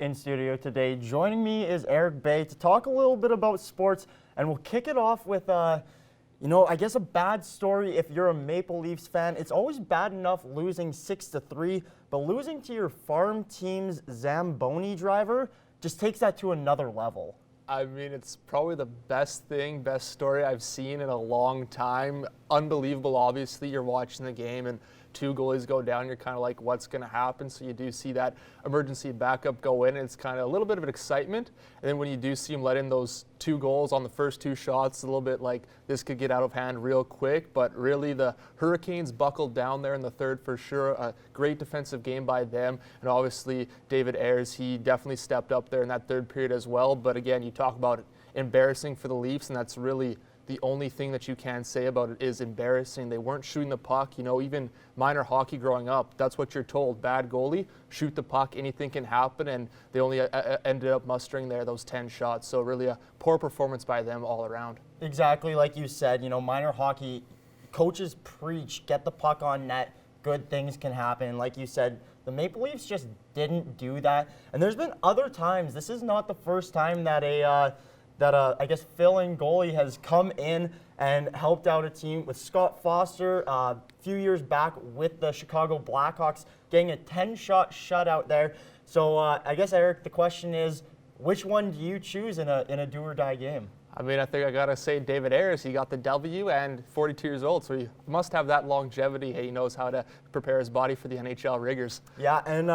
in studio today. Joining me is Erik Bay to talk a little bit about sports, and we'll kick it off with, I guess a bad story if you're a Maple Leafs fan. It's always bad enough losing 6-3, but losing to your farm team's Zamboni driver just takes that to another level. I mean, it's probably the best story I've seen in a long time. Unbelievable, obviously. You're watching the game and two goalies go down. You're kind of like, what's going to happen? So you do see that emergency backup go in, and it's kind of a little bit of an excitement. And then when you do see him let in those two goals on the first two shots, a little bit like this could get out of hand real quick. But really, the Hurricanes buckled down there in the third for sure. A great defensive game by them. And obviously, David Ayres, he definitely stepped up there in that third period as well. But again, you talk about it embarrassing for the Leafs, and that's really the only thing that you can say about it is embarrassing. They weren't shooting the puck. You know, even minor hockey growing up, that's what you're told. Bad goalie, shoot the puck, anything can happen, and they only ended up mustering there those 10 shots. So really a poor performance by them all around. Exactly like you said, minor hockey, coaches preach, get the puck on net, good things can happen. Like you said, the Maple Leafs just didn't do that. And there's been other times. This is not the first time that I guess fill-in goalie has come in and helped out a team with Scott Foster a few years back with the Chicago Blackhawks, getting a 10-shot shutout there. So I guess, Erik, the question is, which one do you choose in a do-or-die game? I mean, I think I got to say David Ayres. He got the W and 42 years old, so he must have that longevity. He knows how to prepare his body for the NHL rigors. Yeah, and,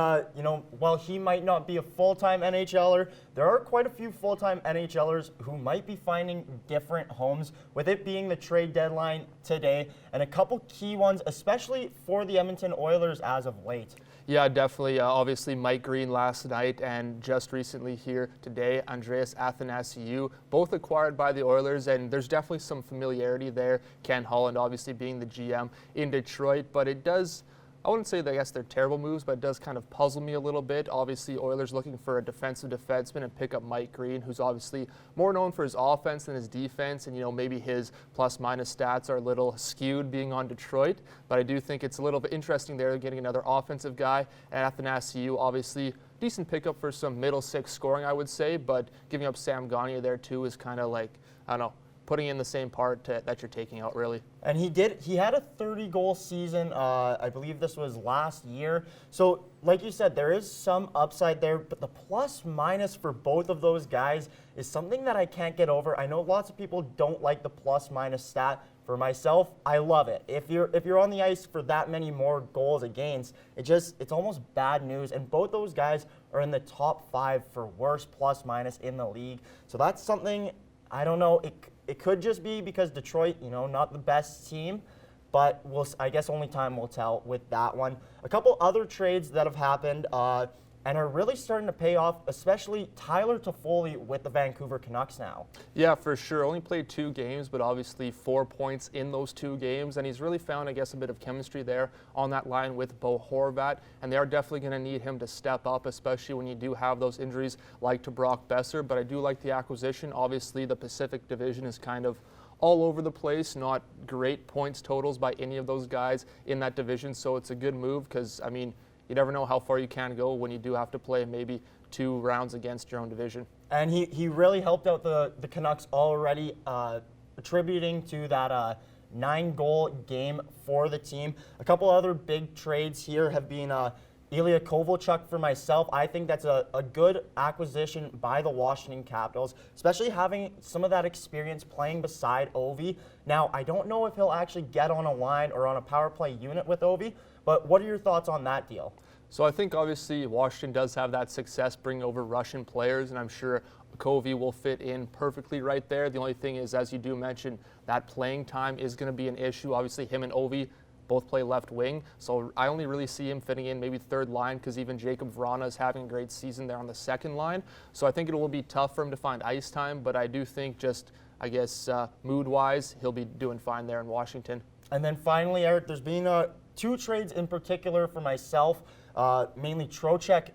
while he might not be a full-time NHLer, there are quite a few full-time NHLers who might be finding different homes, with it being the trade deadline today, and a couple key ones, especially for the Edmonton Oilers as of late. Yeah, definitely. Obviously, Mike Green last night and just recently here today, Andreas Athanasiou, both acquired by the Oilers, and there's definitely some familiarity there. Ken Holland obviously being the GM in Detroit, but it does, I wouldn't say that I guess they're terrible moves, but it does kind of puzzle me a little bit. Obviously, Oilers looking for a defensive defenseman and pick up Mike Green, who's obviously more known for his offense than his defense, and maybe his plus-minus stats are a little skewed being on Detroit. But I do think it's a little bit interesting there, getting another offensive guy. And Athanasiou, obviously, decent pickup for some middle six scoring, I would say, but giving up Sam Gagner there too is kind of like, I don't know, putting in the same part that you're taking out, really. And he had a 30-goal season. I believe this was last year. So, like you said, there is some upside there, but the plus-minus for both of those guys is something that I can't get over. I know lots of people don't like the plus-minus stat. For myself, I love it. If you're on the ice for that many more goals against, it's almost bad news. And both those guys are in the top 5 for worst plus-minus in the league. So that's something, I don't know, it could just be because Detroit, not the best team, but I guess only time will tell with that one. A couple other trades that have happened and are really starting to pay off, especially Tyler Toffoli with the Vancouver Canucks now. Yeah, for sure. Only played 2 games, but obviously 4 points in those 2 games, and he's really found, I guess, a bit of chemistry there on that line with Bo Horvat, and they are definitely going to need him to step up, especially when you do have those injuries like to Brock Besser. But I do like the acquisition. Obviously, the Pacific Division is kind of all over the place, not great points totals by any of those guys in that division, so it's a good move because, I mean, you never know how far you can go when you do have to play maybe 2 rounds against your own division. And he really helped out the Canucks already, attributing to that 9-goal game for the team. A couple other big trades here have been Ilya Kovalchuk for myself. I think that's a good acquisition by the Washington Capitals, especially having some of that experience playing beside Ovi. Now, I don't know if he'll actually get on a line or on a power play unit with Ovi, but what are your thoughts on that deal? So I think obviously Washington does have that success bringing over Russian players, and I'm sure Covey will fit in perfectly right there. The only thing is, as you do mention, that playing time is going to be an issue. Obviously, him and Ovi both play left wing, so I only really see him fitting in maybe third line because even Jacob Vrana is having a great season there on the second line. So I think it will be tough for him to find ice time, but I do think just, I guess, mood-wise, he'll be doing fine there in Washington. And then finally, Erik, there's been 2 trades in particular for myself, mainly Trocheck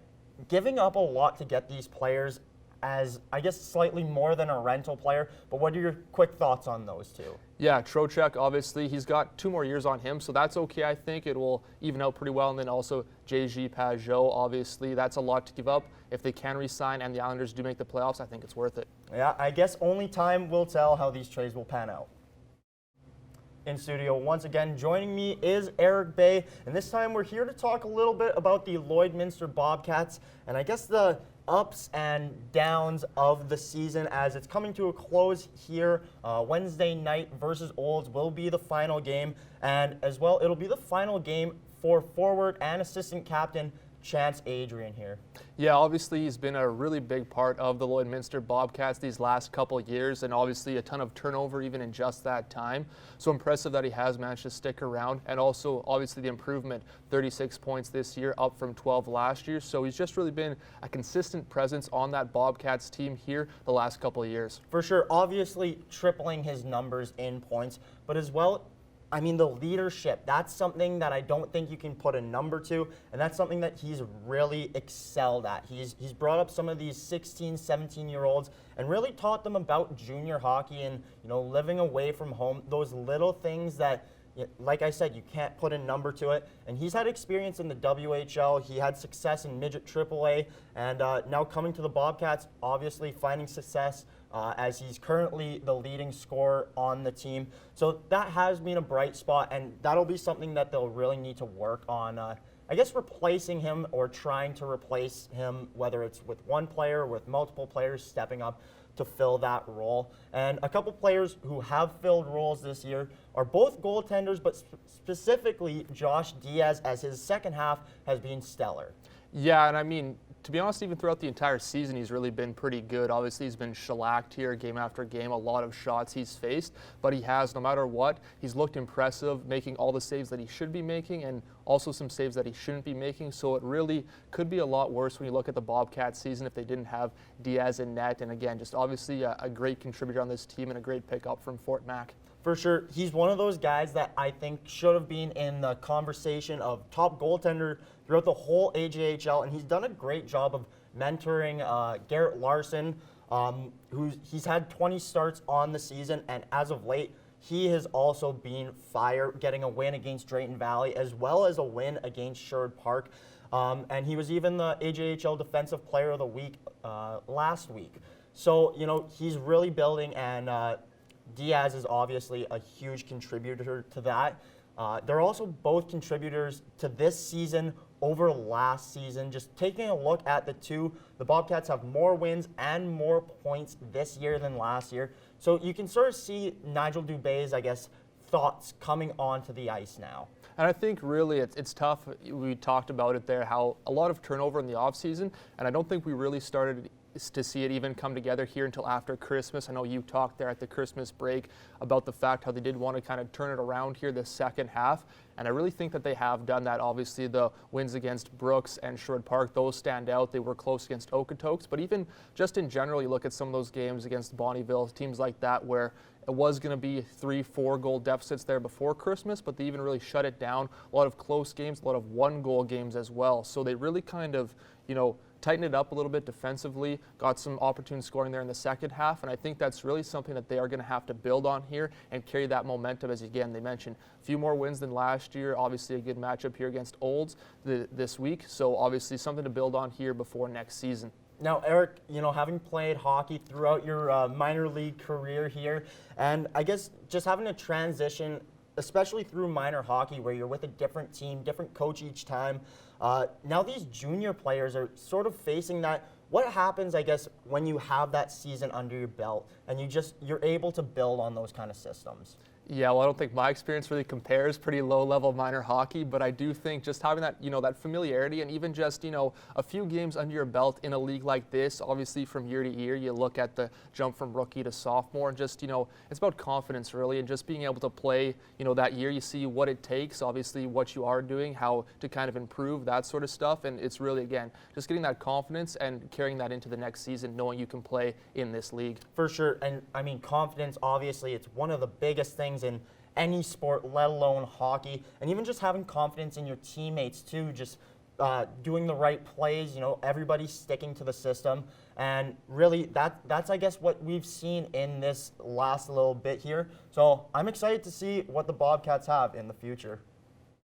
giving up a lot to get these players. as, I guess, slightly more than a rental player. But what are your quick thoughts on those two? Yeah, Trocheck, obviously, he's got 2 more years on him, so that's okay, I think. It will even out pretty well. And then also JG Pajot, obviously, that's a lot to give up. If they can re-sign and the Islanders do make the playoffs, I think it's worth it. Yeah, I guess only time will tell how these trades will pan out. In studio once again joining me is Erik Bay, and this time we're here to talk a little bit about the Lloydminster Bobcats and I guess the ups and downs of the season as it's coming to a close here. Wednesday night versus Olds will be the final game, and as well it'll be the final game for forward and assistant captain Chance Adrian here. Yeah, obviously he's been a really big part of the Lloydminster Bobcats these last couple of years, and obviously a ton of turnover even in just that time. So impressive that he has managed to stick around, and also obviously the improvement, 36 points this year, up from 12 last year. So he's just really been a consistent presence on that Bobcats team here the last couple of years. For sure, obviously tripling his numbers in points, but as well, I mean, the leadership, that's something that I don't think you can put a number to, and that's something that he's really excelled at. He's brought up some of these 16, 17-year-olds and really taught them about junior hockey and, living away from home, those little things that, like I said, you can't put a number to it. And he's had experience in the WHL. He had success in midget AAA, and now coming to the Bobcats, obviously finding success as he's currently the leading scorer on the team. So that has been a bright spot, and that'll be something that they'll really need to work on. I guess replacing him or trying to replace him, whether it's with one player or with multiple players stepping up to fill that role. And a couple players who have filled roles this year are both goaltenders, but specifically Josh Diaz, as his second half has been stellar. Yeah, and I mean, to be honest, even throughout the entire season, he's really been pretty good. Obviously, he's been shellacked here game after game, a lot of shots he's faced, but he has, no matter what, he's looked impressive, making all the saves that he should be making and also some saves that he shouldn't be making. So it really could be a lot worse when you look at the Bobcats season if they didn't have Diaz in net. And again, just obviously a great contributor on this team and a great pickup from Fort Mac. For sure. He's one of those guys that I think should have been in the conversation of top goaltender throughout the whole AJHL, and he's done a great job of mentoring Garrett Larson, he's had 20 starts on the season, and as of late, he has also been fire, getting a win against Drayton Valley as well as a win against Sherwood Park. And he was even the AJHL Defensive Player of the Week last week. So, he's really building, and Diaz is obviously a huge contributor to that. They're also both contributors to this season over last season. Just taking a look at the two, the Bobcats have more wins and more points this year than last year. So you can sort of see Nigel Dubé's, I guess, thoughts coming onto the ice now. And I think really it's tough. We talked about it there, how a lot of turnover in the offseason, and I don't think we really started to see it even come together here until after Christmas. I know you talked there at the Christmas break about the fact how they did want to kind of turn it around here the second half, and I really think that they have done that. Obviously, the wins against Brooks and Sherwood Park, those stand out. They were close against Okotoks, but even just in general, you look at some of those games against Bonnyville, teams like that where it was going to be 3-4 goal deficits there before Christmas, but they even really shut it down. A lot of close games, a lot of 1-goal games as well. So they really kind of, tightened it up a little bit defensively, got some opportune scoring there in the second half, and I think that's really something that they are going to have to build on here and carry that momentum. As again, they mentioned a few more wins than last year, obviously a good matchup here against Olds this week, so obviously something to build on here before next season. Now, Erik, having played hockey throughout your minor league career here, and I guess just having a transition, especially through minor hockey where you're with a different team, different coach each time, now these junior players are sort of facing that. What happens, I guess, when you have that season under your belt and you're able to build on those kind of systems? Yeah, well, I don't think my experience really compares, pretty low-level minor hockey, but I do think just having that, that familiarity and even just, a few games under your belt in a league like this, obviously from year to year, you look at the jump from rookie to sophomore and just, it's about confidence really, and just being able to play, that year, you see what it takes, obviously what you are doing, how to kind of improve, that sort of stuff, and it's really, again, just getting that confidence and carrying that into the next season, knowing you can play in this league. For sure, and I mean, confidence, obviously, it's one of the biggest things in any sport, let alone hockey, and even just having confidence in your teammates too, just doing the right plays, everybody sticking to the system. And really, that's, I guess, what we've seen in this last little bit here. So I'm excited to see what the Bobcats have in the future.